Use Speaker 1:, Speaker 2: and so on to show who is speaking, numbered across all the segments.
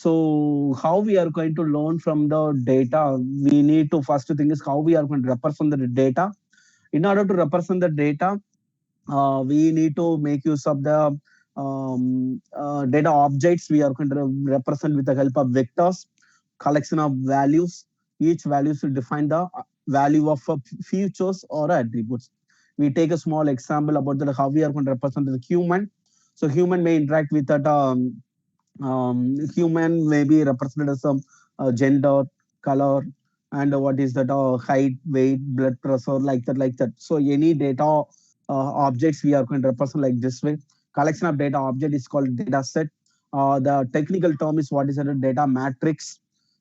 Speaker 1: So how we are going to learn from the data? We need to first thing is how we are going to represent the data. In order to represent the data, we need to make use of the data objects. We are going to represent with the help of vectors, collection of values. Each value should define the value of features or attributes. We take a small example about that, how we are going to represent the human. So human may interact with that. Human may be represented as some gender, color, and what is that, height, weight, blood pressure, like that, like that. So any data objects we are going to represent like this way. Collection of data object is called data set. The technical term is what is a data matrix.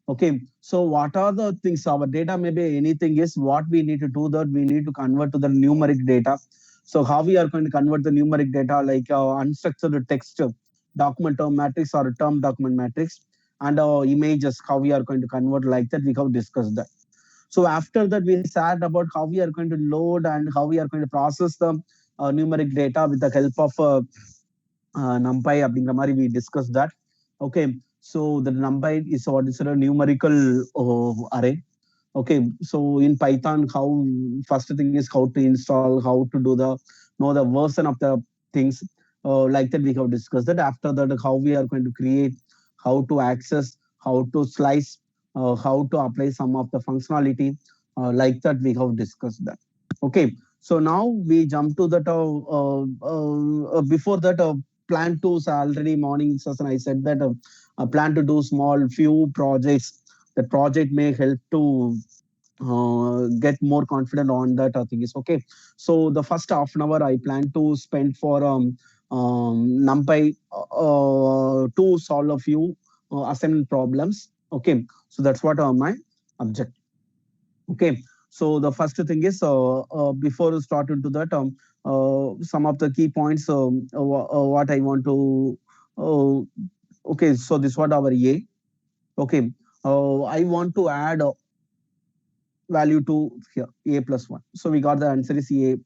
Speaker 1: Okay, so what are the things? Our data maybe anything is what we need to do, that we need to convert to the numeric data. So how we are going to convert the numeric data, like unstructured text document term matrix or a term document matrix, and images, how we are going to convert, like that we have discussed that. So after that we said about how we are going to load and how we are going to process the numeric data with the help of numpy அப்படிங்கிற மாதிரி we discussed that. Okay, so the numpy is what is a numerical array. Okay, so in Python, how first thing is how to install, how to do the know the version of the things, like that we have discussed that. After that, how we are going to create, how to access, how to slice, how to apply some of the functionality, like that we have discussed that. Okay, so now we jump to that. Before that, plan to, so already morning session I said that plan to do small few projects. The project may help to get more confident on that thing is okay. So the first half an hour I plan to spend for NumPy to solve a few assignment problems. Okay, so that's what my object. Okay, so the first thing is before start into that, some of the key points what I want to. Okay, so this what our A. Okay, I want to add value to here a plus 1. So we got the answer is a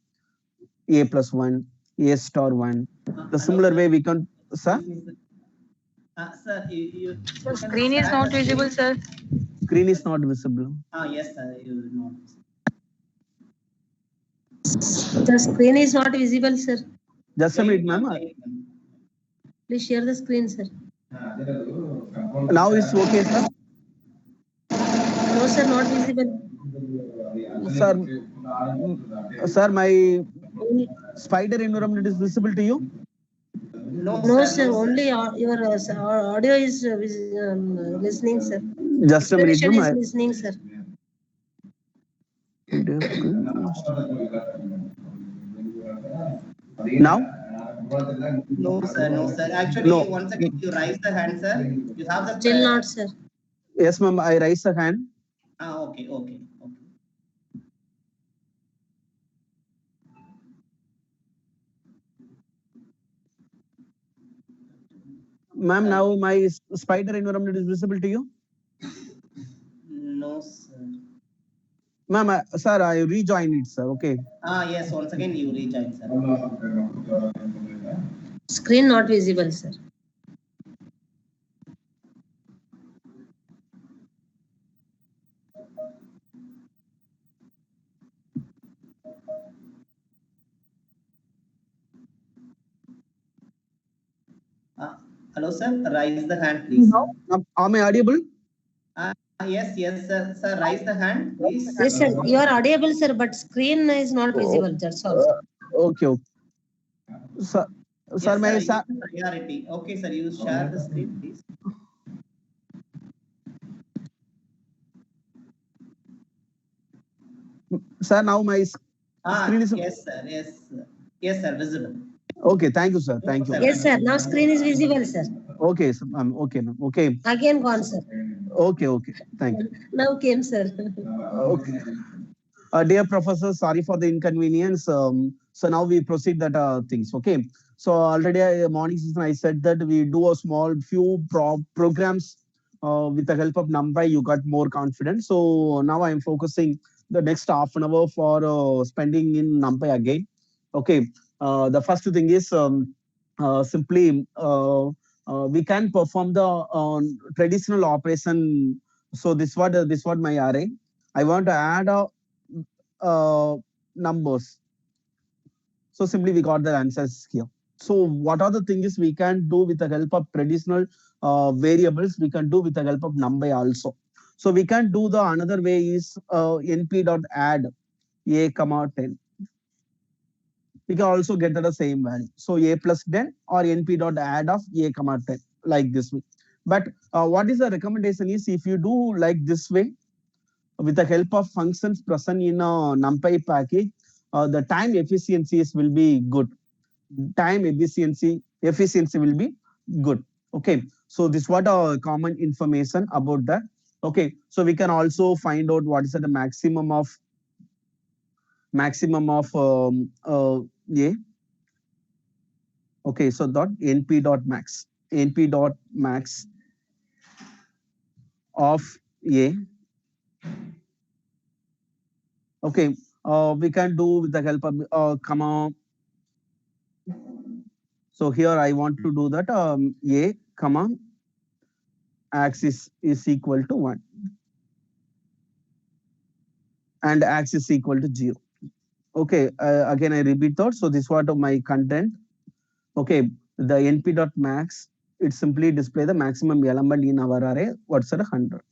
Speaker 1: plus 1, a star 1. The similar way we can, sir.
Speaker 2: Sir,
Speaker 3: The screen is not visible, sir.
Speaker 1: Screen is not visible.
Speaker 2: Yes, sir, you will not.
Speaker 4: The screen is not visible, sir.
Speaker 1: Just a minute, ma'am.
Speaker 4: Please share the screen, sir.
Speaker 1: Now it's okay, sir.
Speaker 4: No, sir, not visible.
Speaker 1: Sir, my spider environment is visible to you?
Speaker 4: No, sir. Only your audio is listening, sir.
Speaker 1: Just a minute,
Speaker 4: Expression
Speaker 1: ma'am.
Speaker 4: is listening, sir.
Speaker 1: Now?
Speaker 2: No, sir, no, sir. Actually,
Speaker 1: No.
Speaker 2: once again, you raise the hand, sir. You have the.
Speaker 4: Still not, sir.
Speaker 1: Yes, ma'am. I raise the hand.
Speaker 2: Okay, okay, okay.
Speaker 1: Ma'am, now my spider environment is visible to you?
Speaker 2: No, sir.
Speaker 1: Ma'am, sir, I rejoin it, sir. Okay.
Speaker 2: Yes, once again, you rejoin, sir.
Speaker 4: Screen not visible, sir.
Speaker 2: Hello, sir. Raise the hand, please.
Speaker 1: Am I audible?
Speaker 2: Yes, yes, sir. Sir, raise the hand, please.
Speaker 4: Yes, sir. You are audible, sir, but screen is not visible. That's all.
Speaker 1: Okay, okay. Sir,
Speaker 2: Yes,
Speaker 1: sir, may
Speaker 2: sir, priority. Okay, sir. You share the screen, please.
Speaker 1: Sir, now my screen is.
Speaker 2: Yes, sir. Yes, sir. Yes, sir. Visible.
Speaker 1: Okay, thank you, sir. Thank you.
Speaker 4: Yes, sir. Now screen is visible, sir.
Speaker 1: Okay, sir. Okay, ma'am. Okay.
Speaker 4: Again gone, sir.
Speaker 1: Okay, okay. Thank you.
Speaker 4: Now came, sir.
Speaker 1: Okay. Dear professor, sorry for the inconvenience. So now we proceed that things. Okay. So already morning session I said that we do a small few programs with the help of NumPy. You got more confidence. So now I am focusing the next half an hour for spending in NumPy again. Okay. The first thing is simply we can perform the traditional operation. So this what my array. I want to add numbers. So simply we got the answers here. So what are the things we can do with the help of traditional variables? We can do with the help of NumPy also. So we can do the another way is np.add a comma 10. We can also get the same value. So a plus 10 or np.add of a comma 10 like this way. But what is the recommendation is if you do like this way with the help of functions present in a NumPy package, the time efficiencies will be good. Time efficiency will be good. Okay, so this what a common information about that. Okay, so we can also find out what is the maximum of a. Okay, so np.max of a. Okay, we can do with the help of comma. So here I want to do that a comma axis is equal to 1 and axis equal to 0. Okay, again I repeat that. So this what my content. Okay, the np.max, it simply display the maximum element in our array. What's that 100?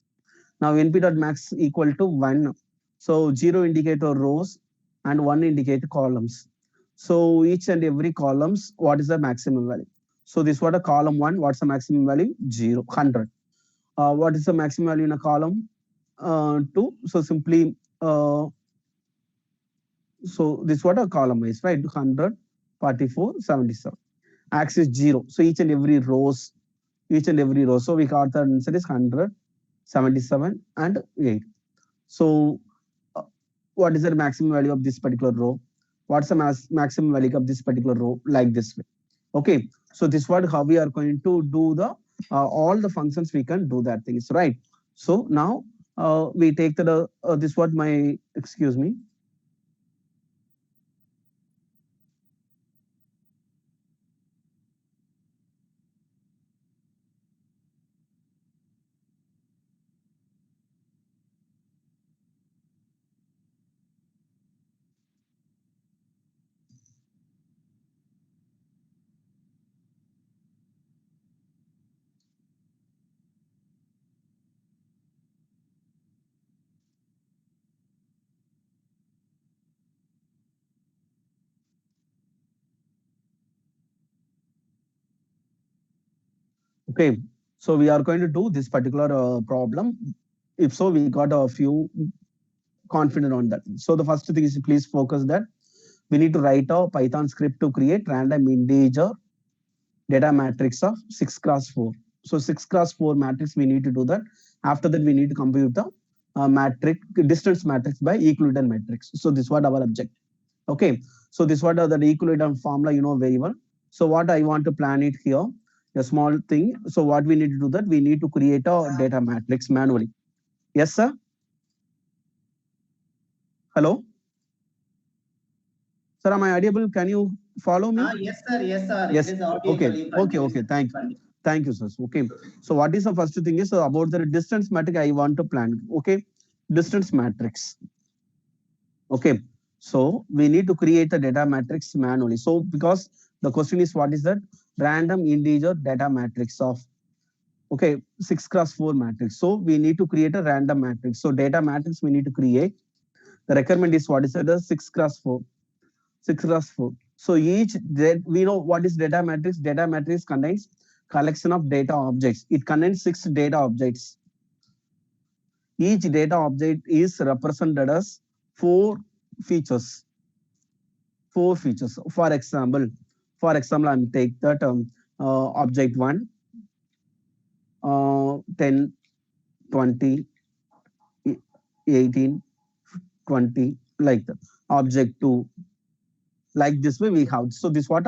Speaker 1: Now np.max equal to 1. So 0 indicate rows and 1 indicate columns. So each and every columns, what is the maximum value? So this what a column 1, what's the maximum value? 0, 100. What is the maximum value in a column 2? So simply so this what a column is, right? 100, 44, 77. Axis 0. So each and every rows, So we got the answer is 100, 77, and 8. So what is the maximum value of this particular row? What's the maximum value of this particular row? Like this way. Okay. So this what how we are going to do the all the functions we can do that things, right? So now we take the this what my excuse me. Okay, so we are going to do this particular problem. If so, we got a few confident on that. So the first thing is please focus that we need to write a Python script to create random integer data matrix of 6 cross 4. So 6 cross 4 matrix, we need to do that. After that, we need to compute the matrix, distance matrix by equivalent matrix. So this was our object. Okay, so this what the equivalent formula you know very well. So what I want to plan it here, a small thing. So what we need to do that, we need to create a data matrix manually. Yes, sir? Hello? Sir, am I audible? Can you follow me?
Speaker 2: Yes, sir. Yes, sir.
Speaker 1: Yes.
Speaker 2: It is audible.
Speaker 1: Okay.
Speaker 2: You continue.
Speaker 1: Okay. Thank you, sir. Okay. So what is the first thing is about the distance matrix I want to plan. Okay. Distance matrix. Okay. So we need to create the data matrix manually. So because the question is what is that? Random integer data matrix of, okay, 6 cross 4 matrix. So we need to create a random matrix. So data matrix we need to create. The requirement is what is that? 6 cross 4. 6 cross 4. So each, we know what is data matrix. Data matrix contains collection of data objects. It contains 6 data objects. Each data object is represented as 4 features. 4 features. For example, I'm take that object 1, 10, 20, 18, 20, like that. Object 2, like this way we have. So this what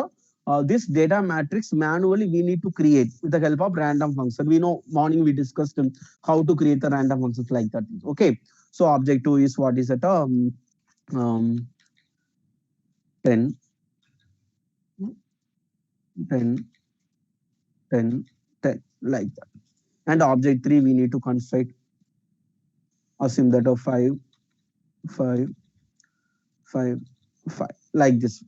Speaker 1: this data matrix manually we need to create with the help of random function. We know morning we discussed how to create the random functions like that. Okay. So object 2 is what is it? 10, 10, 10, 10, like that. And object 3, we need to construct, assume that of 5, 5, 5, 5, like this.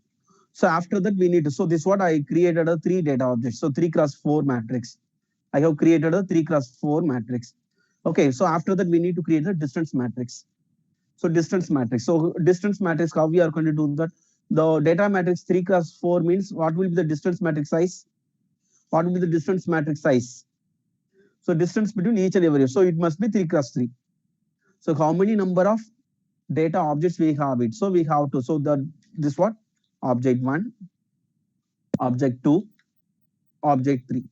Speaker 1: So after that, we need to, so this what I created a 3 data objects. So 3 cross 4 matrix. I have created a 3 cross 4 matrix. Okay, so after that, we need to create a distance matrix. So distance matrix. So distance matrix, how we are going to do that? The data matrix 3 cross 4 means what will be the distance matrix size? What will be the distance matrix size? So distance between each and every. So it must be 3 cross 3. So how many number of data objects we have it? So we have to. So the this what? Object 1, object 2, object 3.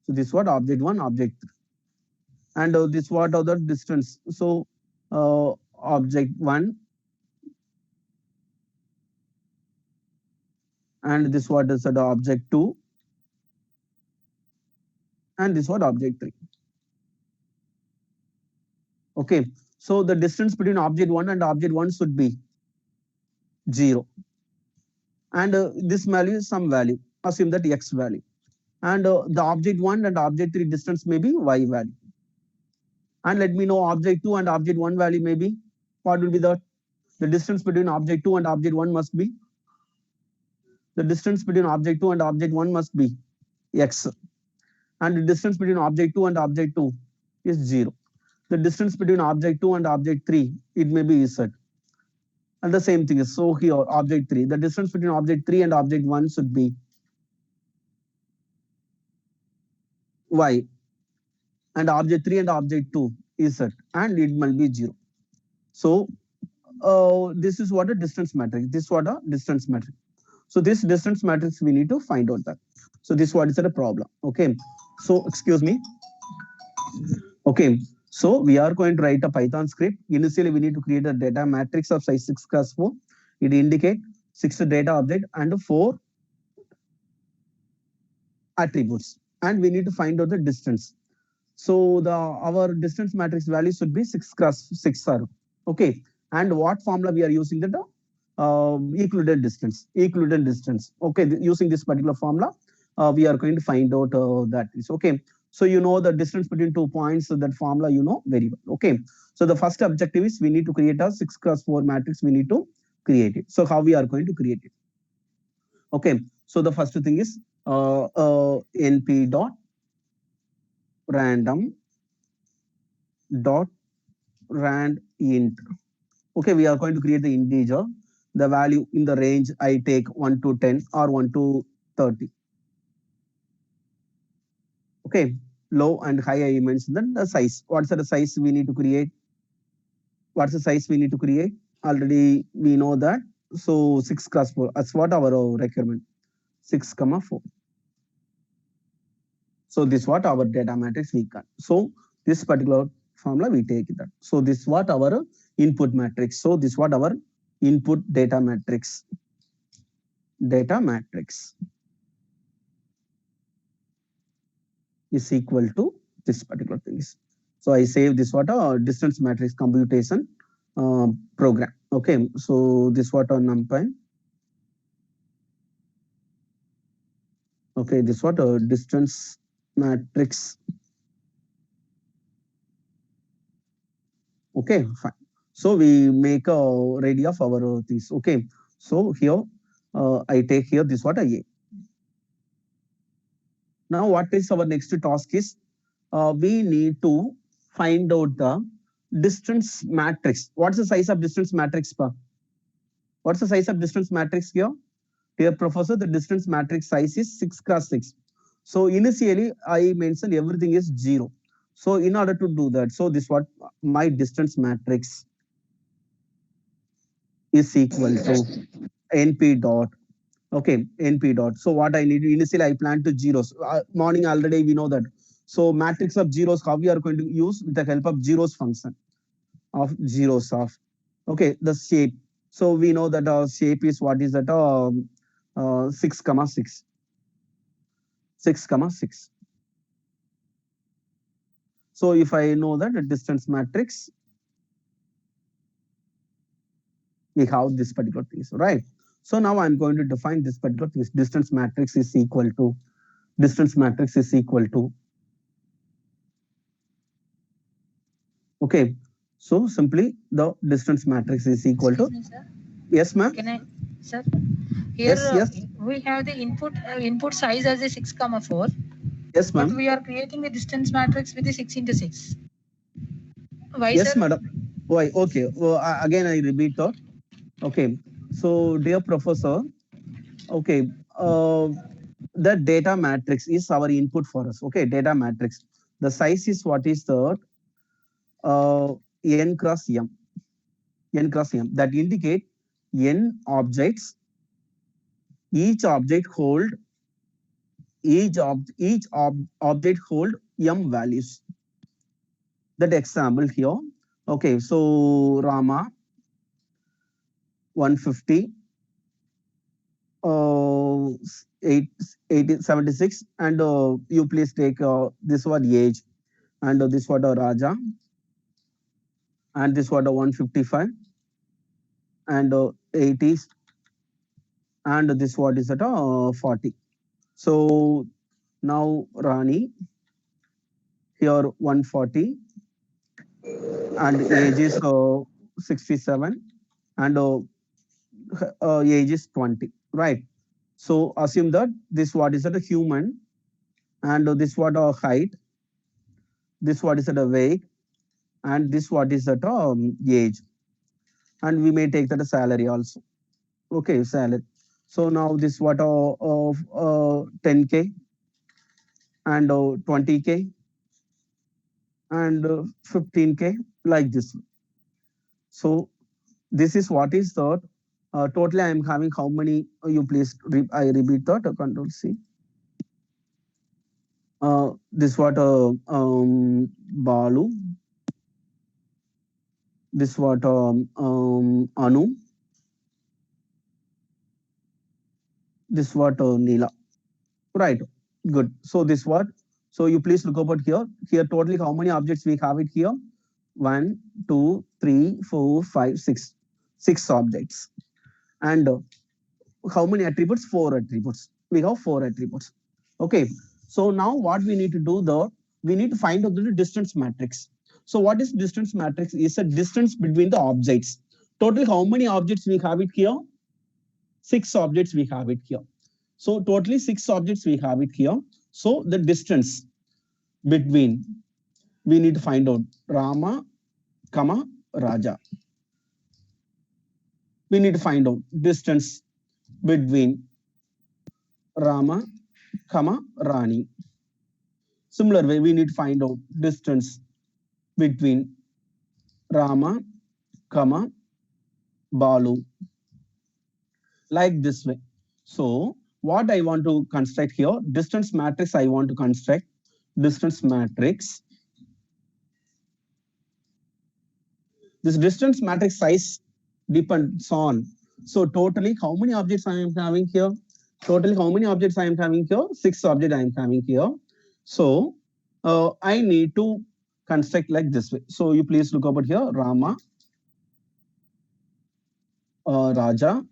Speaker 1: So this what? Object 1, object 3. And this what are the distance? So object 1, and this what is the object 2, and this what object 3. Okay, so the distance between object 1 and object 1 should be 0. And this value is some value, assume that x value. And the object 1 and object 3 distance may be y value. And let me know object 2 and object 1 value may be, what will be the distance between object 2 and object 1 must be, the distance between object 2 and object 1 must be x. And the distance between object 2 and object 2 is 0. The distance between object 2 and object 3, it may be z. And the same thing is, so here object 3, the distance between object 3 and object 1 should be y. And object 3 and object 2 is z, and it must be 0. So this is what a distance matrix. This is what a distance matrix. So this distance matrix, we need to find out that. So this what is a problem. Okay. So excuse me. Okay. So we are going to write a Python script. Initially, we need to create a data matrix of size 6 cross 4. It indicate 6 data object and 4 attributes. And we need to find out the distance. So our distance matrix value should be 6 cross 6 are okay. And what formula we are using? The equivalent distance. Equivalent distance. Okay, using this particular formula, we are going to find out that is okay. So you know the distance between 2 points. So that formula you know very well. Okay. So the first objective is we need to create a 6 cross 4 matrix. We need to create it. So how we are going to create it? Okay. So the first thing is np dot random dot rand int. Okay, we are going to create the integer. The value in the range I take 1 to 10 or 1 to 30. Okay, low and high I mentioned. Then the size. What's the size we need to create? What's the size we need to create? Already we know that. So 6 cross 4. That's what our requirement. 6, 4. So this what our data matrix we got. So this particular formula we take that. So this what our input matrix. So this what our input data matrix. Data matrix is equal to this particular thing. So I save this what a distance matrix computation program. Okay, so this what a numpy. Okay, this what a distance matrix. Okay, fine. So we make a ready of our things. Okay, so here I take here this what a. Now what is our next task is we need to find out the distance matrix. What's the size of distance matrix? What's the size of distance matrix here? Dear professor, the distance matrix size is 6 cross 6. So initially I mentioned everything is 0. So in order to do that, so this what my distance matrix is equal to np dot. Okay, np dot. So what I need, initially I plan to zeros. Morning already we know that. So matrix of zeros, how we are going to use with the help of zeros function of zeros of. Okay, the shape. So we know that shape is what is that 6, 6. 6, 6. So if I know that the distance matrix, we have this particular thing, right? So now I'm going to define this particular thing. Distance matrix is equal to distance matrix is equal to. Okay, so simply the distance matrix is equal to.
Speaker 3: Excuse me, sir.
Speaker 1: Yes, ma'am.
Speaker 3: Can I, sir? Here
Speaker 1: Yes, yes,
Speaker 3: we have the input size as a 6, 4,
Speaker 1: yes,
Speaker 3: but
Speaker 1: ma'am.
Speaker 3: we are creating the distance matrix with the 6 into 6. Why,
Speaker 1: Yes,
Speaker 3: sir?
Speaker 1: madam. Why? Okay. Well, again, I repeat that. Okay. So, dear professor, okay, the data matrix is our input for us. Okay, data matrix. The size is what is the uh, n cross m, n cross m that indicate n objects. Each object hold object hold m values. That example here. Okay, so Rama 150 uh, 76, and you please take this one age, and this one Raja, and this one 155, and 80s, and this what is at 40. So now Rani here 140, and age is 67, and age is 20, right? So assume that this what is at a human, and this what a height, this what is at a weight, and this what is at age, and we may take that a salary also. Okay, salary. So now this what of 10K, and 20K, and 15K, like this. So this is what is that. Totally, I am having how many? You please, I repeat that. Control C. This what Balu. This what Anu. This what Neela. Right. Good. So this what? So you please look over here. Here totally how many objects we have it here? 1, 2, 3, 4, 5, 6. 6 objects. And how many attributes? 4 attributes. We have 4 attributes. Okay. So now what we need to do though, we need to find out the distance matrix. So what is distance matrix? Is a distance between the objects. Total how many objects we have it here? 6 objects we have it here. So totally 6 objects we have it here. So the distance between, we need to find out Rama, comma, Raja. We need to find out distance between Rama, comma, Rani. Similar way, we need to find out distance between Rama, comma, Balu. Like this way. So what I want to construct here, distance matrix I want to construct, distance matrix. This distance matrix size depends on, so totally how many objects I am having here? Totally how many objects I am having here? 6 objects I am having here. So I need to construct like this way. So you please look over here, Rama, Raja,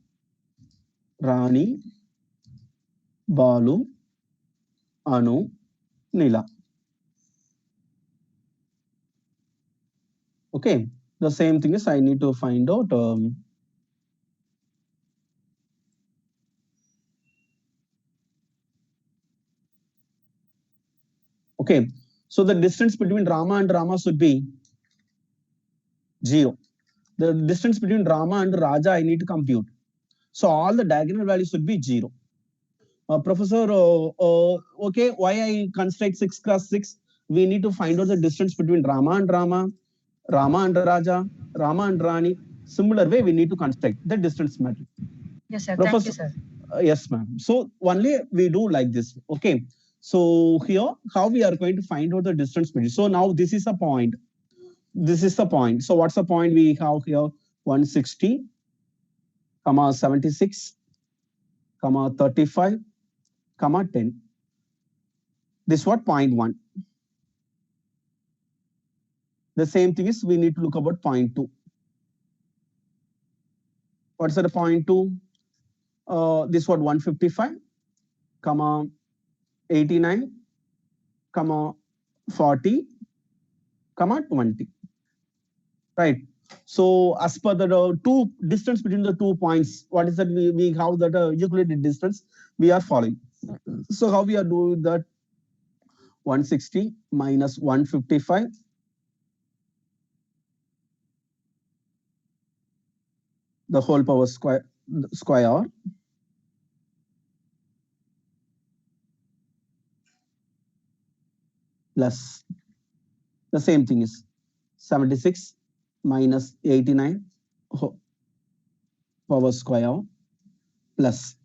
Speaker 1: Rani, Balu, Anu, Nila. Okay, the same thing is I need to find out okay, so the distance between Rama and Rama should be 0. The distance between Rama and Raja I need to compute. So all the diagonal values should be 0. Professor, okay, why I construct 6 cross 6? We need to find out the distance between Rama and Rama, Rama and Raja, Rama and Rani. Similar way, we need to construct the distance matrix.
Speaker 3: Yes, sir.
Speaker 1: Professor,
Speaker 3: Thank you, sir.
Speaker 1: Yes, ma'am. So only we do like this. Okay. So here, how we are going to find out the distance between. So now this is a point. This is the point. So what's the point we have here? 160, comma 76, comma 35, comma 10. This what point 1. The same thing is we need to look about point 2. What's the point 2? This what 155, comma 89, comma 40, comma 20. Right. So as per the two distance between the 2 points, what is that? We have that Euclidean distance we are following. So how we are doing that? 160 minus 155 the whole power square plus the same thing is 76 minus 89 power square plus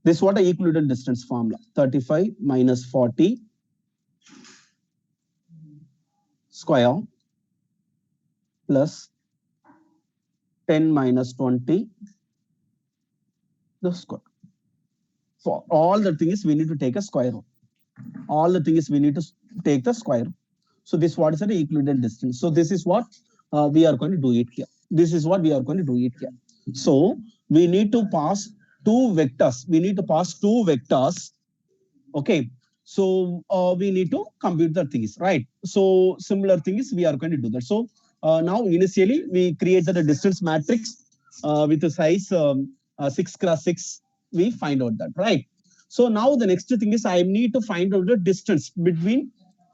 Speaker 1: this what a Euclidean distance formula 35 minus 40 square plus 10 minus 20 the square. For all the things we need to take a square root. All the things we need to take the square root. So this what is an Euclidean distance. So this is what we are going to do it here. This is what we are going to do it here. So we need to pass two vectors. We need to pass two vectors. Okay. So we need to compute the things, right? So similar things we are going to do that. So now initially we created a distance matrix with a size 6 cross 6. We find out that, right? So now the next thing is I need to find out the distance between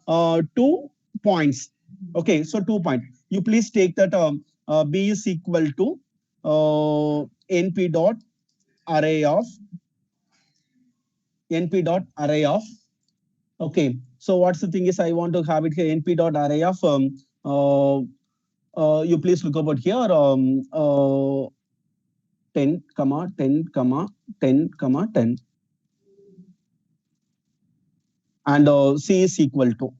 Speaker 1: 2 points. Okay, so 2 points. You please take that B is equal to NP dot array of NP dot array of. Okay, so what's the thing is I want to have it here NP dot array of you please look about here 10 comma 10 comma 10 comma 10 and C is equal to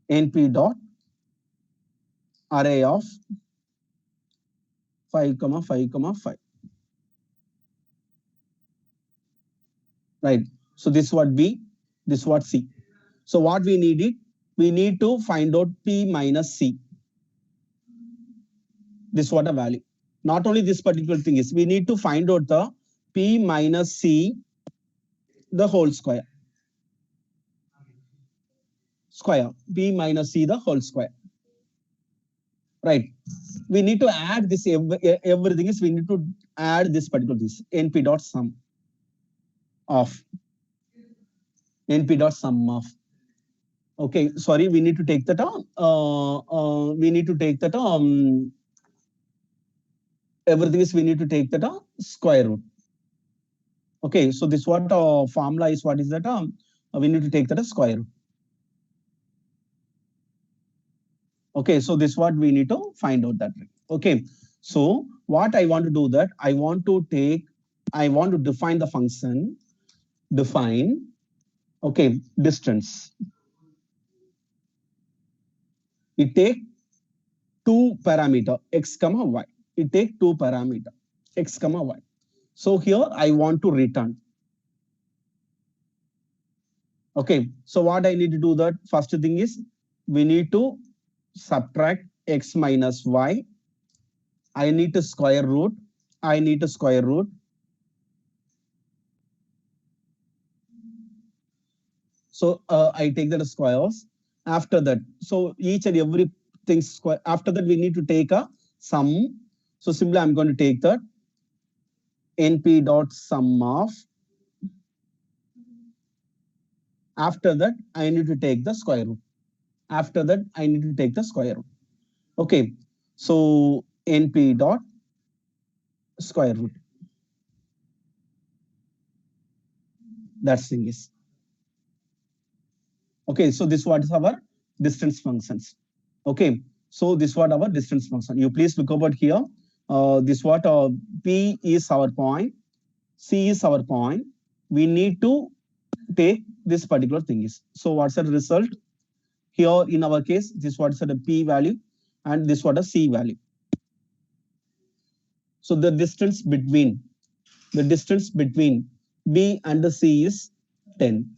Speaker 1: NP dot array of 5 comma 5 comma 5. Right. So this what B, this what C. So what we need it, we need to find out P minus C. This what a value. Not only this particular thing is, we need to find out the P minus C, the whole square. Square, P minus C, the whole square. Right. We need to add this, everything is, we need to add this particular this, NP dot sum of. NP dot sum of. Okay, sorry, we need to take that we need to take that everything is we need to take that square root. Okay, so this what formula is, what is that we need to take that square root. Okay, so this what we need to find out that. Okay, so what I want to do that I want to define the function, define, okay, distance. It take two parameter x comma y. It take two parameter x comma y. So here I want to return. Okay, so what I need to do that first thing is we need to subtract x minus y. I need to square root. I need to square root. So I take that as squares. After that, so each and every thing square. After that, we need to take a sum. So simply I'm going to take that NP dot sum of. After that, I need to take the square root. After that, I need to take the square root. Okay, so NP dot square root. That thing is. Okay, so this what is our distance functions. Okay, so this what our distance function. You please look about here. This what P is our point, C is our point. We need to take this particular thing is. So what's the result? Here in our case, this what is the P value and this what a C value. So the distance between B and the C is 10.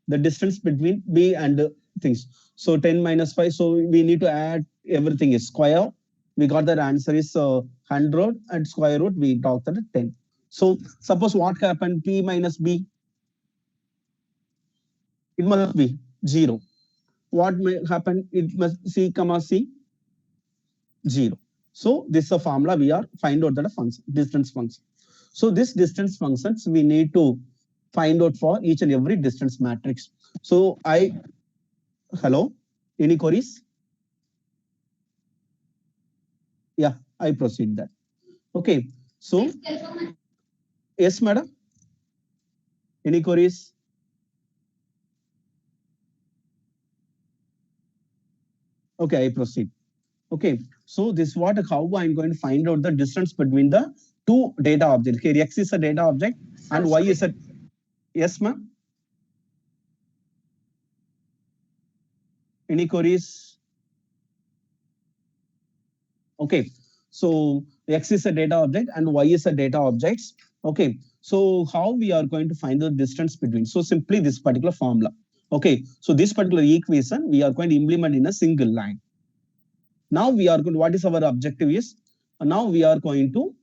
Speaker 1: The distance between B and the things. So 10 minus 5. So we need to add everything is square. We got that answer is 100 and square root we got that 10. So suppose what happened P minus B, it must be 0. What may happen? It must C comma C 0. So this is a formula we are find out that a function, distance function. So this distance functions we need to find out for each and every distance matrix. So hello, any queries? Yeah, I proceed that. Okay, so yes, madam. Any queries? Okay, I proceed. Okay, so this is what how I'm going to find out the distance between the two data objects. Here, X is a data object and Y is a yes, ma'am. Any queries? Okay, so X is a data object and Y is a data objects. Okay, so how we are going to find the distance between? So simply this particular formula. Okay, so this particular equation we are going to implement in a single line. Now we are going. What is our objective is? Now we are going to.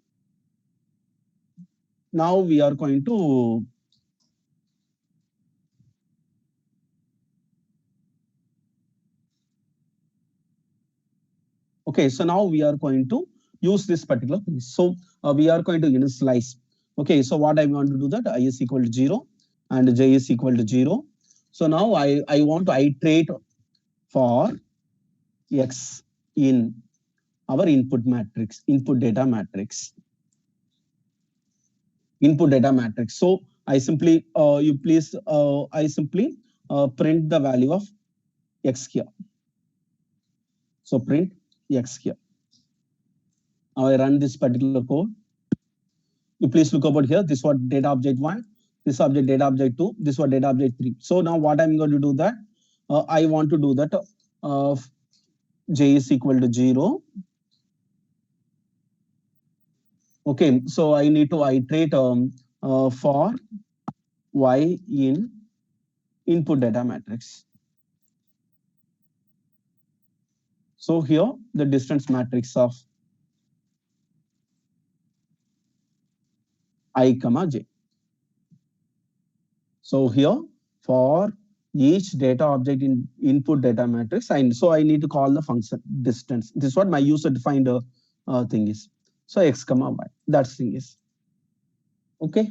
Speaker 1: Now we are going to. Okay, so now we are going to use this particular thing. So we are going to initialize. Okay, so what I want to do that I is equal to 0 and j is equal to 0. So now I want to iterate for x in our input matrix, input data matrix. Input data matrix. So I simply I simply print the value of x here. So print x here. Now I run this particular code. You please look over here. This was data object 1. This object data object 2. This was data object 3. So now what I'm going to do that, I want to do that j is equal to 0. Okay, so I need to iterate for y in input data matrix. So here the distance matrix of I comma j. So here for each data object in input data matrix, so I need to call the function distance. This is what my user defined thing is. So x comma y, that thing is. Okay.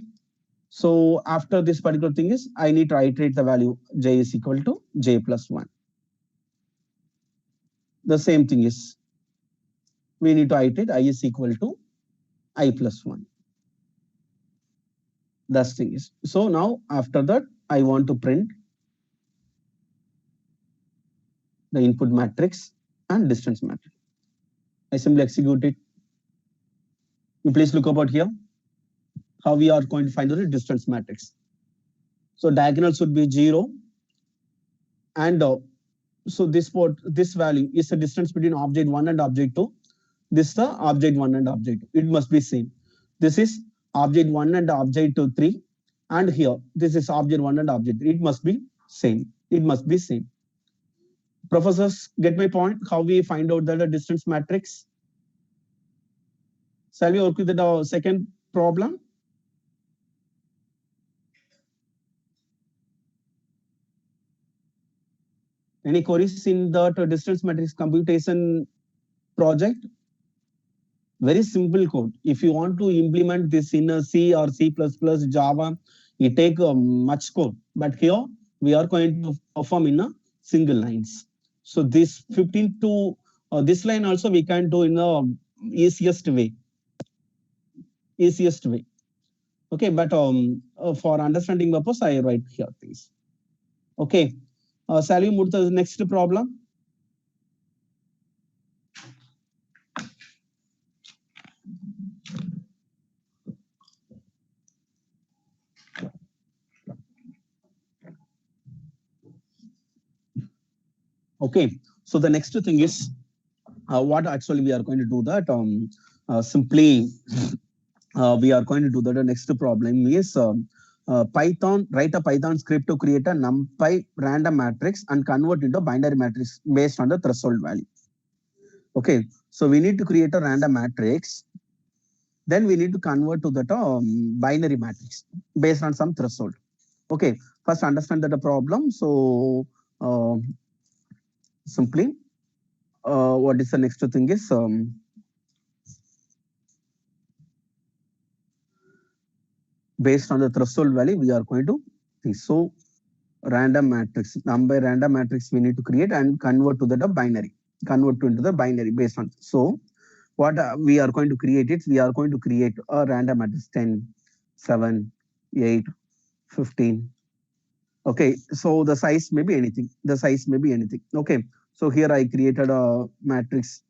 Speaker 1: So after this particular thing is, I need to iterate the value j is equal to j plus 1. The same thing is, we need to iterate I is equal to I plus 1. That thing is. So now after that, I want to print the input matrix and distance matrix. I simply execute it. You please look about here how we are going to find the distance matrix. So diagonal should be 0, and so this value is the distance between object 1 and object 2. This is the object 1 and object 2. It must be same. This is object 1 and object 3, and here this is object 1 and object 3. It must be same. It must be same. Professors, get my point? How we find out the distance matrix? Shall we work with the second problem? Any queries in the distance matrix computation project? Very simple code. If you want to implement this in a C or C++, Java, it take much code. But here we are going to perform in a single lines. So this 15 to this line also we can do in the easiest way. Easiest way. Okay, but for understanding purpose, I write here things. Okay, shall we move to the next problem? Okay, so the next thing is what actually we are going to do that simply we are going to do that. The next problem is Python, write a Python script to create a NumPy random matrix and convert into binary matrix based on the threshold value. Okay, so we need to create a random matrix. Then we need to convert to that binary matrix based on some threshold. Okay, first understand that the problem. So uh, simply, what is the next thing is based on the threshold value, we are going to see. So random matrix, number random matrix we need to create and convert to the binary, convert to into the binary based on. So what we are going to create it, we are going to create a random matrix 10, 7, 8, 15. Okay, so the size may be anything. The size may be anything. Okay, so here I created a matrix.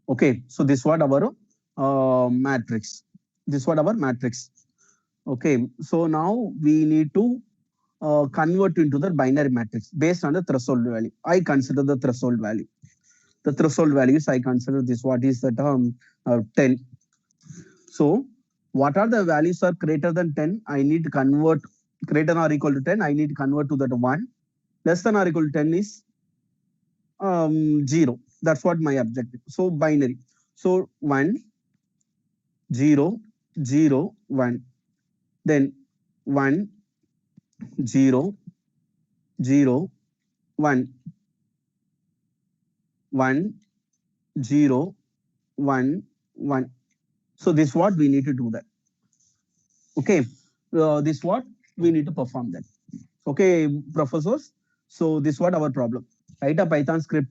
Speaker 1: Okay, so this what our matrix. This what our matrix. Okay, so now we need to convert into the binary matrix based on the threshold value. I consider the threshold value. The threshold values I consider this. What is the term? 10. So what are the values are greater than 10? I need to convert greater than or equal to 10. I need to convert to that 1. Less than or equal to 10 is 0. That's what my objective. So binary. So 1, 0, 0, 1. Then 1, 0, 0, 1. 1, 0, 1, 1. So this what we need to do that. Okay. This what we need to perform that. Okay, professors. So this what our problem. Write a Python script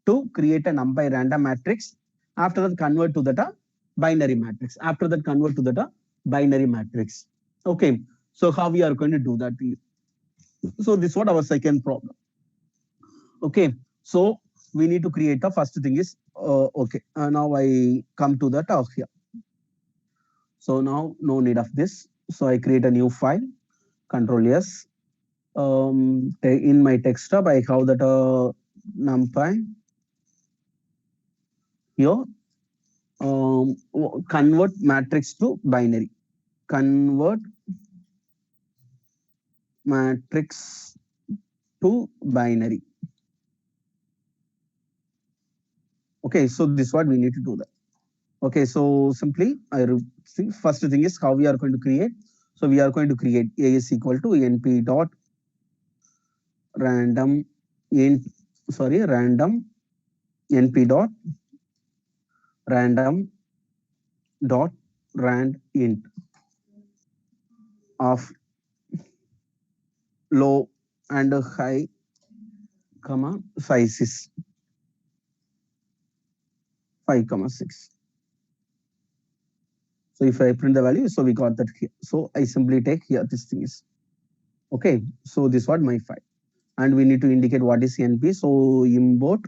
Speaker 1: to create a NumPy random matrix. After that, convert to that binary matrix. After that, convert to that binary matrix. Okay. So how we are going to do that? So this what our second problem. Okay. So we need to create the first thing is okay. Now I come to that here. So now no need of this. So I create a new file. Control S. In my text tab, I have that NumPy here. Convert matrix to binary. Convert matrix to binary. Okay, so this is what we need to do that. Okay, so simply I think first thing is how we are going to create. So we are going to create A is equal to np dot random int random np dot random dot rand int of low and high comma sizes 5 comma 6. So if I print the value, so we got that here. So I simply take here this thing is okay. So this what my file, and we need to indicate what is np. So import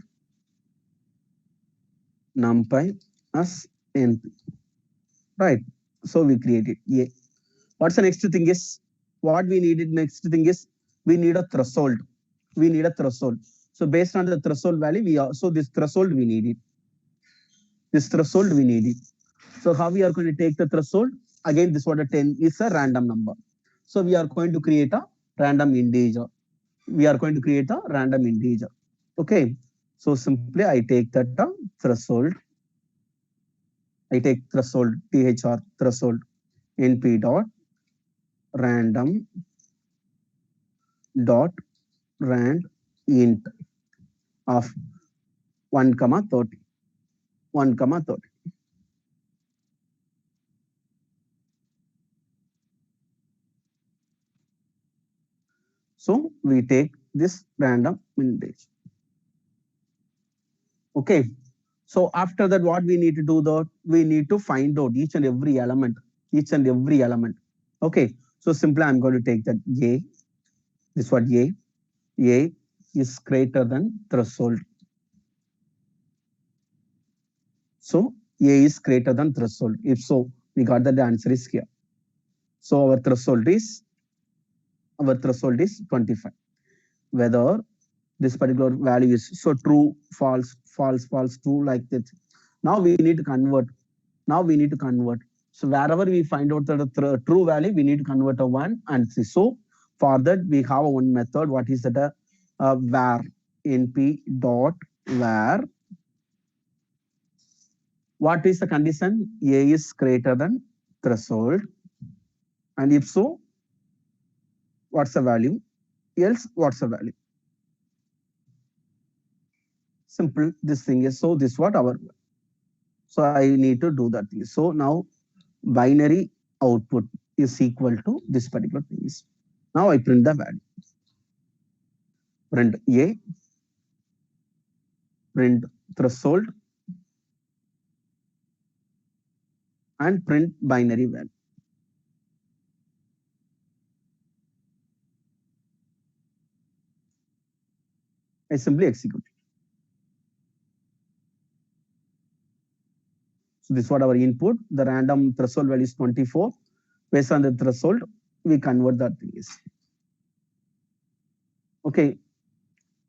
Speaker 1: numpy as np, right? So we create it. Yeah. What's the next thing is what we needed? Next thing is we need a threshold. We need a threshold. So based on the threshold value, we are so this threshold we need it. This threshold we need it. So how we are going to take the threshold? Again, this what a 10 is a random number. So we are going to create a random integer. We are going to create a random integer. Okay. So simply I take that threshold. I take threshold thr threshold np dot random dot rand int of 1 comma 30. 1 comma 30. So we take this random integer. Okay. So after that, what we need to do though, we need to find out each and every element, each and every element. Okay. So simply I'm going to take that A, this what A is greater than threshold. So A is greater than threshold. If so, we got that the answer is here. So our threshold is 25. Whether this particular value is so true, false, false, false, true, like that. Now we need to convert. Now we need to convert. So wherever we find out the true value, we need to convert a one and see. So for that we have one method. What is that? Var np dot var. What is the condition? A is greater than threshold, and if so, what's the value? Else, what's the value? Simple. This thing is so. This what our. So I need to do that thing. So now binary output is equal to this particular thing is. Now I print the value. Print A, print threshold, and print binary value. I simply execute it. So this is what our input. The random threshold value is 24. Based on the threshold, we convert that thing is. Okay.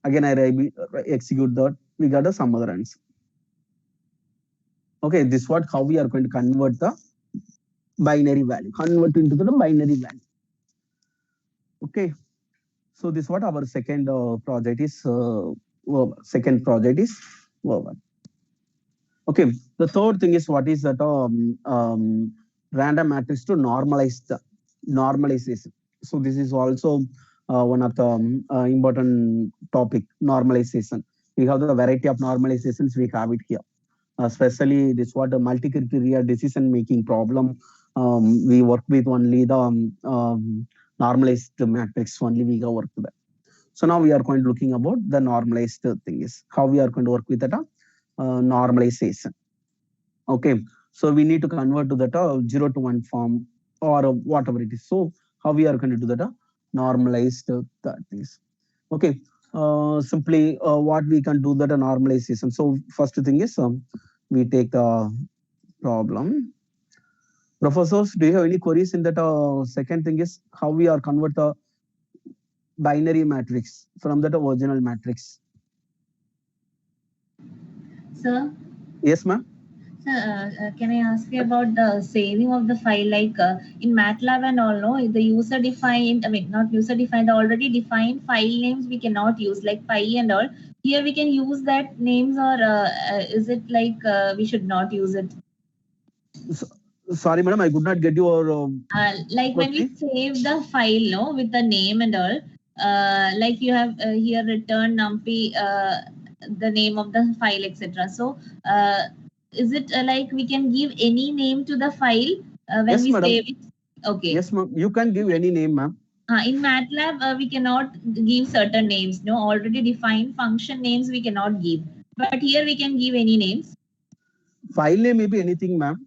Speaker 1: Again, I execute that. We got some other answer. Okay, this is what how we are going to convert the binary value. Convert into the binary value. Okay. So this is what our second project is. Second project is over. Okay. The third thing is what is that random matrix to normalize the normalization. So this is also one of the important topic, normalization. We have the variety of normalizations. We have it here. Especially this what a multi-criteria decision making problem. We work with only the normalized matrix only. We go work with that. So now we are going to looking about the normalized thing is how we are going to work with that normalization. Okay, so we need to convert to that 0 to 1 form or whatever it is. So how we are going to do that normalized that is. Okay, simply what we can do that normalization. So first thing is we take the problem. Professors, do you have any queries in that? Second thing is how we are convert the binary matrix from that original matrix.
Speaker 5: Sir?
Speaker 1: Yes, ma'am.
Speaker 5: Sir, can I ask you about the saving of the file? Like in MATLAB and all, no, the user defined, I mean, not user defined, the already defined file names we cannot use, like Pi and all. Here we can use that names, or is it like we should not use it?
Speaker 1: So, sorry, madam, I could not get your.
Speaker 5: Like when we save the file, no, with the name and all, like you have here returned numpy, the name of the file, etc. So, is it like we can give any name to the file when
Speaker 1: yes,
Speaker 5: we
Speaker 1: madam.
Speaker 5: save it? Okay.
Speaker 1: Yes, ma'am. You can give any name, ma'am.
Speaker 5: In MATLAB, we cannot give certain names. No, already defined function names we cannot give. But here we can give any names.
Speaker 1: File name may be anything, ma'am.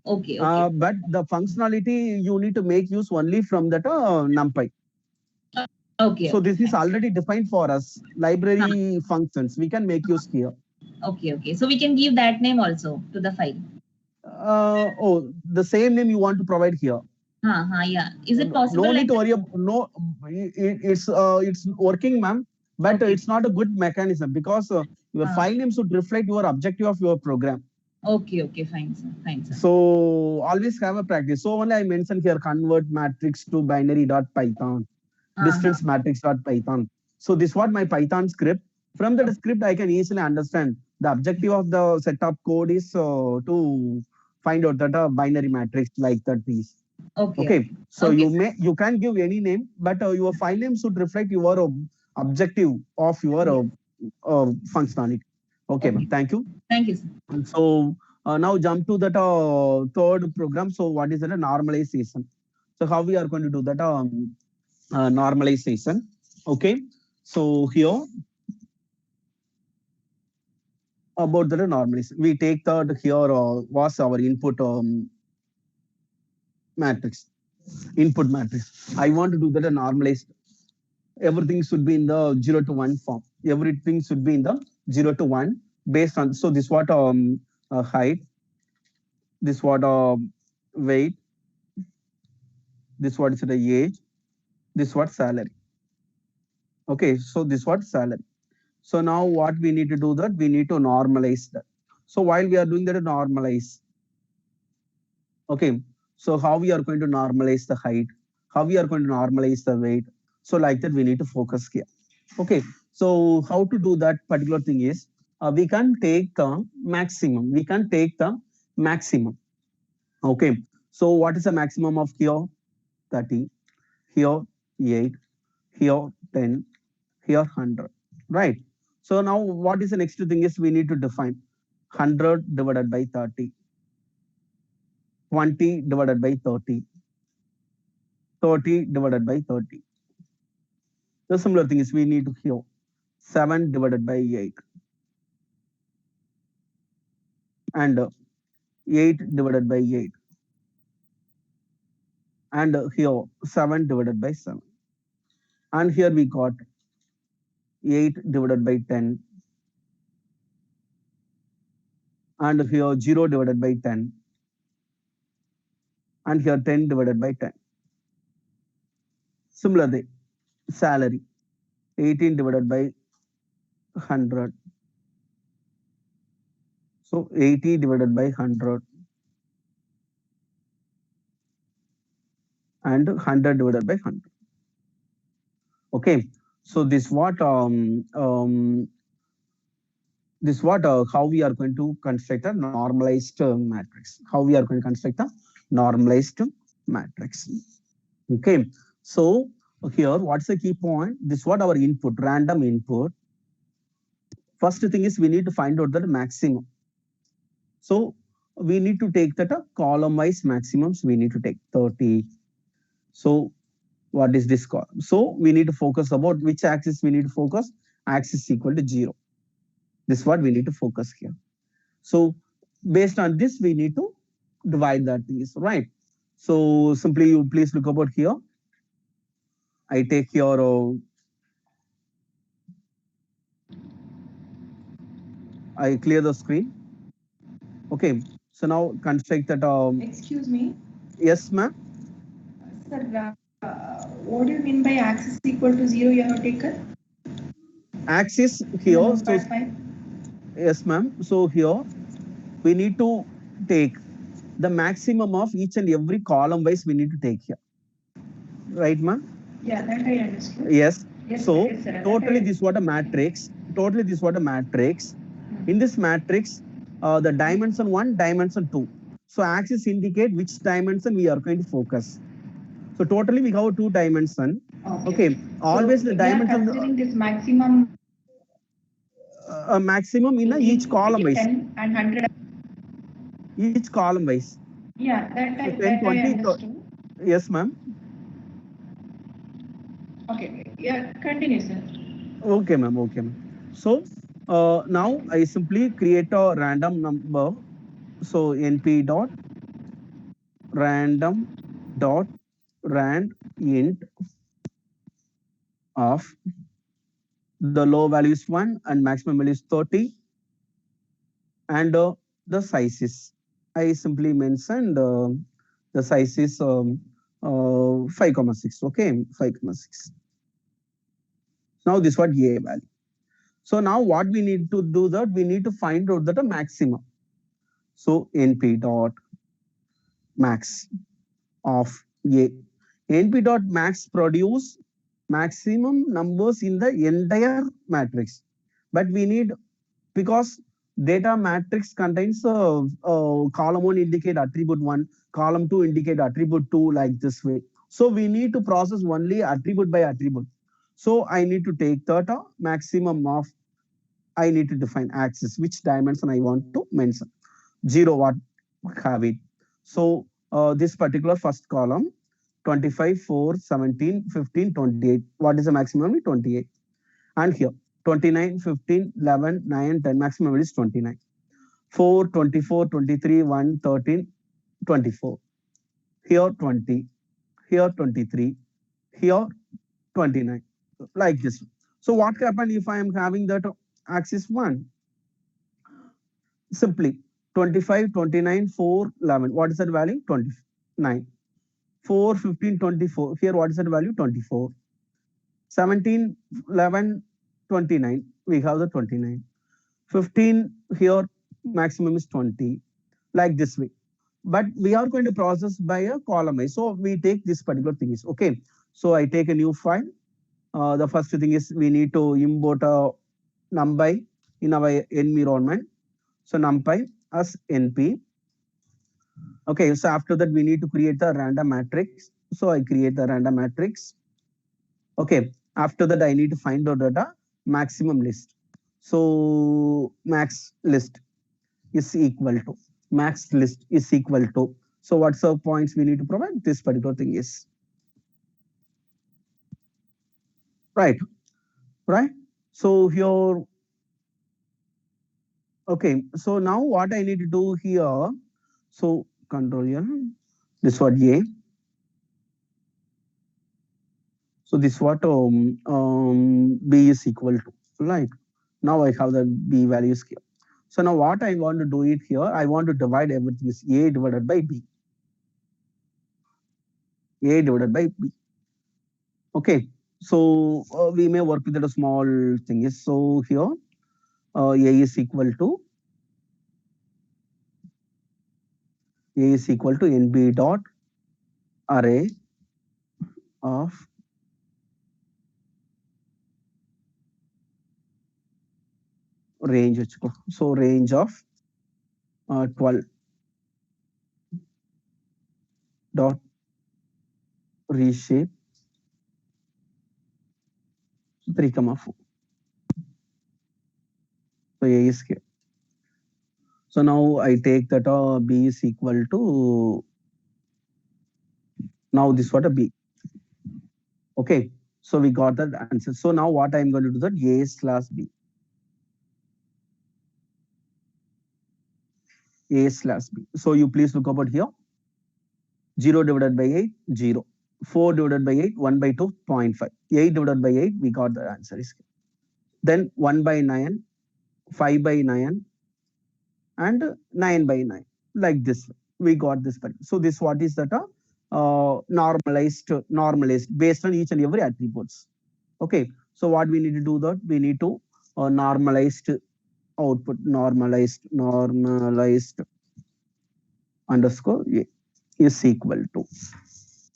Speaker 5: Okay. Okay.
Speaker 1: But the functionality you need to make use only from that NumPy.
Speaker 5: Okay.
Speaker 1: So this is already defined for us. Library functions we can make use here.
Speaker 5: Okay. Okay. So we can give that name also to the file.
Speaker 1: Oh, the same name you want to provide here.
Speaker 5: Yeah. Is it possible?
Speaker 1: No need to worry. No, it's working, ma'am. But
Speaker 5: Okay.
Speaker 1: It's not a good mechanism because your file name should reflect your objective of your program.
Speaker 5: Okay. Okay. Fine, sir. Fine, sir.
Speaker 1: So always have a practice. So only I mentioned here convert matrix to binary.python, distance matrix.python. So this what my Python script. From that script, I can easily understand the objective of the set of code is to find out that a binary matrix like that is. Okay. So
Speaker 5: Okay,
Speaker 1: you can give any name, but your file name should reflect your objective of your functionality. Okay,
Speaker 5: Okay.
Speaker 1: thank you.
Speaker 5: Thank you, sir.
Speaker 1: So now jump to that third program. So what is that normalization? So how we are going to do that normalization? Okay. So here about the normalization, we take that here was our input matrix. Input matrix. I want to do that normalized. Everything should be in the 0 to 1 form. Everything should be in the 0 to 1 based on. So this what height. This what weight. This what is the age. This what salary. Okay, so this what salary. So now what we need to do that we need to normalize that. So while we are doing that, normalize. Okay. So how we are going to normalize the height? How we are going to normalize the weight? So like that, we need to focus here. Okay. So how to do that particular thing is we can take the maximum. We can take the maximum. Okay. So what is the maximum of here? 30. Here 8. Here 10. Here 100. Right. So now what is the next thing is we need to define 100 divided by 30. 20 divided by 30. 30 divided by 30. The similar thing is we need to here 7 divided by 8 and 8 divided by 8 and here 7 divided by 7 and here we got 8 divided by 10 and here 0 divided by 10 and here 10 divided by 10. Similarly, salary 18 divided by 100. So 80 divided by 100 and 100 divided by 100. Okay, so this what how we are going to construct a normalized matrix. How we are going to construct a normalized matrix. Okay, so here what's the key point? This what our input, random input. First thing is we need to find out the maximum. So we need to take that column wise maximums. We need to take 30. So what is this column? So we need to focus about which axis we need to focus. Axis equal to 0. This is what we need to focus here. So based on this, we need to divide that thing is right. So simply you please look about here. I take your I clear the screen. Okay. So now construct that.
Speaker 6: Excuse me.
Speaker 1: Yes, ma'am.
Speaker 6: Sir, what do you mean by axis equal to 0 you have taken?
Speaker 1: Axis here.
Speaker 6: No,
Speaker 1: So, yes, ma'am. So here we need to take the maximum of each and every column wise we need to take here. Right, ma'am?
Speaker 6: Yeah, that I understood.
Speaker 1: Yes.
Speaker 6: Yes,
Speaker 1: So
Speaker 6: yes, sir,
Speaker 1: totally this what a matrix. Totally this what a matrix. In this matrix, the dimension 1, dimension 2. So axis indicate which dimension we are going to focus. So totally we have 2 dimension. Okay. Always
Speaker 6: so
Speaker 1: the dimension.
Speaker 6: Considering this maximum.
Speaker 1: A maximum in each column wise.
Speaker 6: 10 and 100.
Speaker 1: Each column wise.
Speaker 6: Yeah, that I,
Speaker 1: So 10, 20,
Speaker 6: I understood.
Speaker 1: Yes, ma'am.
Speaker 6: Okay. Yeah, continue, sir.
Speaker 1: Okay, ma'am. Okay, ma'am. So now I simply create a random number. So np dot random dot rand int of the low value is 1 and maximum value is 30 and the size is I simply mentioned the size is 5,6. Okay, 5,6. Now this what a value. So now what we need to do that we need to find out that a maximum. So np dot max of a. np dot max produce maximum numbers in the entire matrix, but we need because data matrix contains column 1 indicate attribute 1, column 2 indicate attribute 2 like this way. So we need to process only attribute by attribute. So I need to take that maximum of I need to define axis, which dimension I want to mention. 0 what have it. So this particular first column 25, 4, 17, 15, 28. What is the maximum? 28. And here 29, 15, 11, 9, 10. Maximum is 29. 4, 24, 23, 1, 13, 24. Here 20. Here 23. Here 29. Like this. So what happens if I am having that axis 1? Simply 25, 29, 4, 11. What is that value? 29. 4, 15, 24. Here what is that value? 24. 17, 11, 29. We have the 29. 15 here maximum is 20, like this way. But we are going to process by a column wise. So we take this particular thing is okay. So I take a new file. The first thing is we need to import a numpy in our environment. So numpy as np. Okay, so after that we need to create the random matrix. So I create the random matrix. Okay, after that I need to find the data maximum list. So max list is equal to max list is equal to. So what's the points we need to provide? This particular thing is right. So here, okay. So now what I need to do here? So control here. This what A. So this what B is equal to, right? Now I have the B values here. So now what I want to do it here, I want to divide everything is A divided by B. A divided by B. Okay. So we may work with a small thing is, so here A is equal to NB dot array of range. So range of 12 dot reshape 3, 4. So A is here. So now I take that B is equal to, now this what a B. Okay. So we got that answer. So now what I'm going to do that A slash B. A slash B. So you please look about here. 0 divided by 8, 0. 4 divided by 8, 1 by 2, 0.5. 8 divided by 8, we got the answer is here. Then 1 by 9, 5 by 9, and 9 by 9. Like this, we got this. So this what is that? Normalized based on each and every attributes. Okay. So what we need to do that? We need to normalized output, normalized underscore is equal to.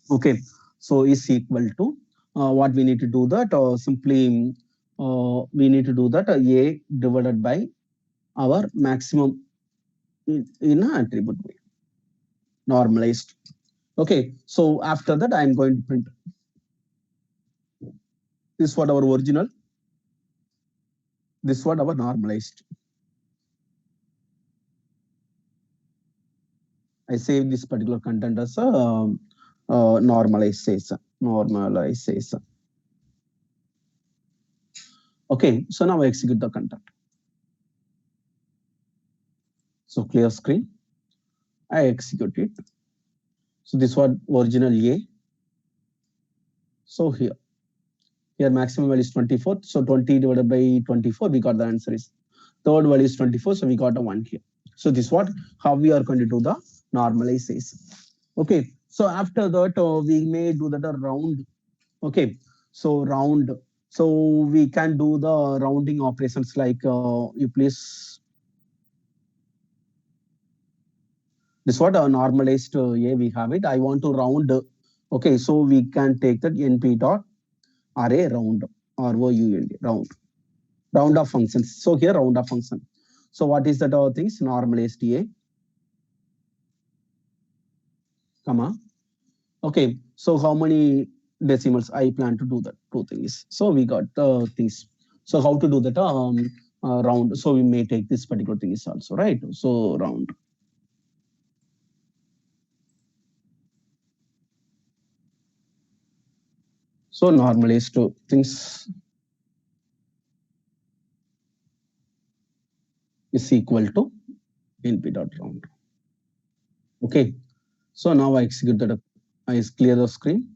Speaker 1: Okay. So is equal to what we need to do that? Simply we need to do that A divided by our maximum in an attribute way, normalized. Okay, so after that I'm going to print this what our original, this what our normalized. I save this particular content as a normalization. Okay, so now I execute the content. So clear screen, I execute it. So this what original A. So here maximum value is 24. So 20 divided by 24, we got the answer is third value is 24. So we got a 1 here. So this what how we are going to do the normalization. Okay. So after that we may do that a round. Okay. So round. So we can do the rounding operations like you please. This what a normalized A we have it. I want to round. Okay. So we can take that np dot array round round of functions. So here round of function. So what is that things? Normalized A, comma. Okay. So how many decimals I plan to do that? 2 things. So we got the things. So how to do that round? So we may take this particular thing is also right. So round. So normalized things is equal to np dot round. Okay. So now I execute that. I clear the screen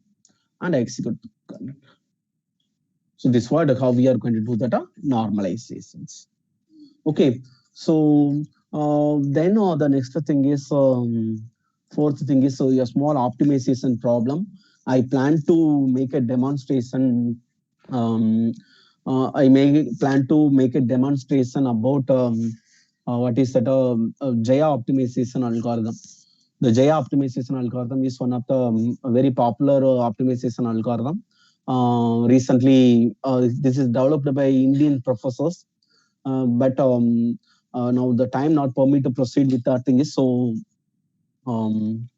Speaker 1: and I execute the content. So this what how we are going to do that normalizations. Okay. So then the next thing is fourth thing is a small optimization problem. I plan to make a demonstration. I may plan to make a demonstration about what is that Jaya optimization algorithm. The Jaya optimization algorithm is one of the very popular optimization algorithm. Recently, this is developed by Indian professors, but now the time not permit to proceed with that thing is so. Um,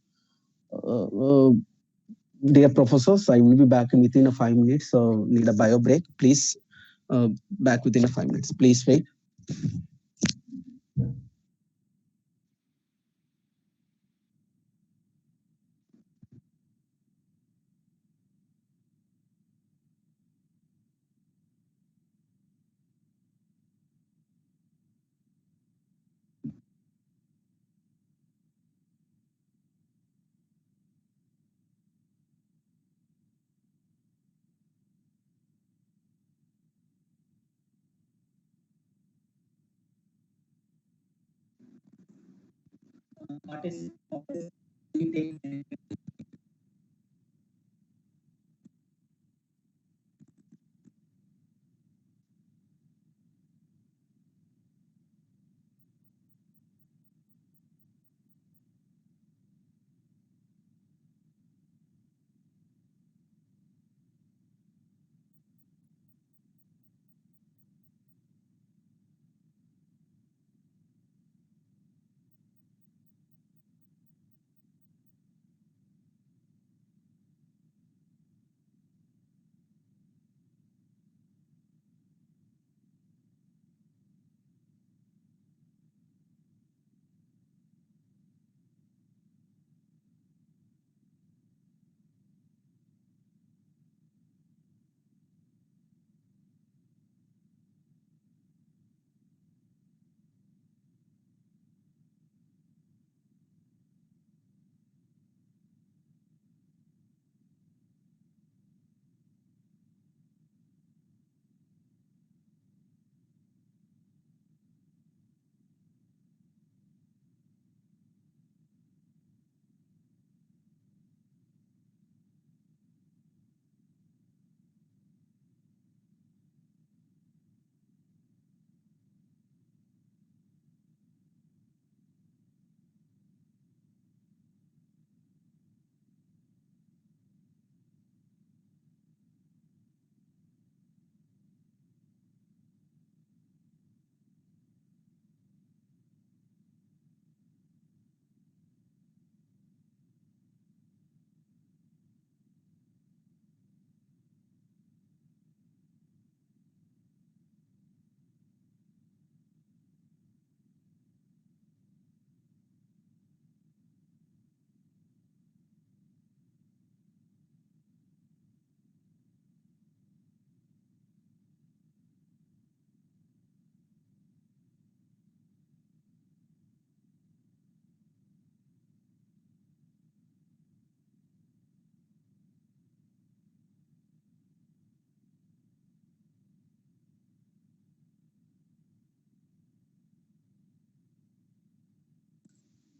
Speaker 1: uh, uh, Dear professors, I will be back within a 5 minutes. So need a bio break, please. Back within a 5 minutes. Please wait.
Speaker 2: What is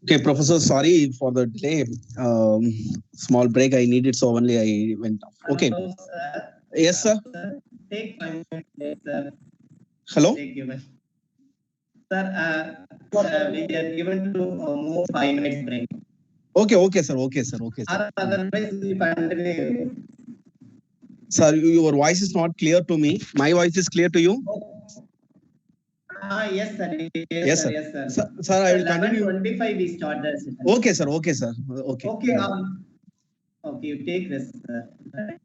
Speaker 1: Okay, Professor, sorry for the delay. Small break I needed, so only I went off. Okay.
Speaker 2: Hello, sir.
Speaker 1: Yes, sir.
Speaker 2: Take 5 minutes, sir.
Speaker 1: Hello.
Speaker 2: Take given. Sir, we are given to move 5 minutes break.
Speaker 1: Okay, okay, sir. Okay, sir. Okay, sir.
Speaker 2: Or otherwise, we continue.
Speaker 1: Sir, your voice is not clear to me. My voice is clear to you.
Speaker 2: Yes, sir.
Speaker 1: Yes, sir.
Speaker 2: Yes, sir.
Speaker 1: Sir, I will continue.
Speaker 2: 11:25 we start the session.
Speaker 1: Okay, sir. Okay, sir. Okay.
Speaker 2: Okay. Okay, you take this, sir.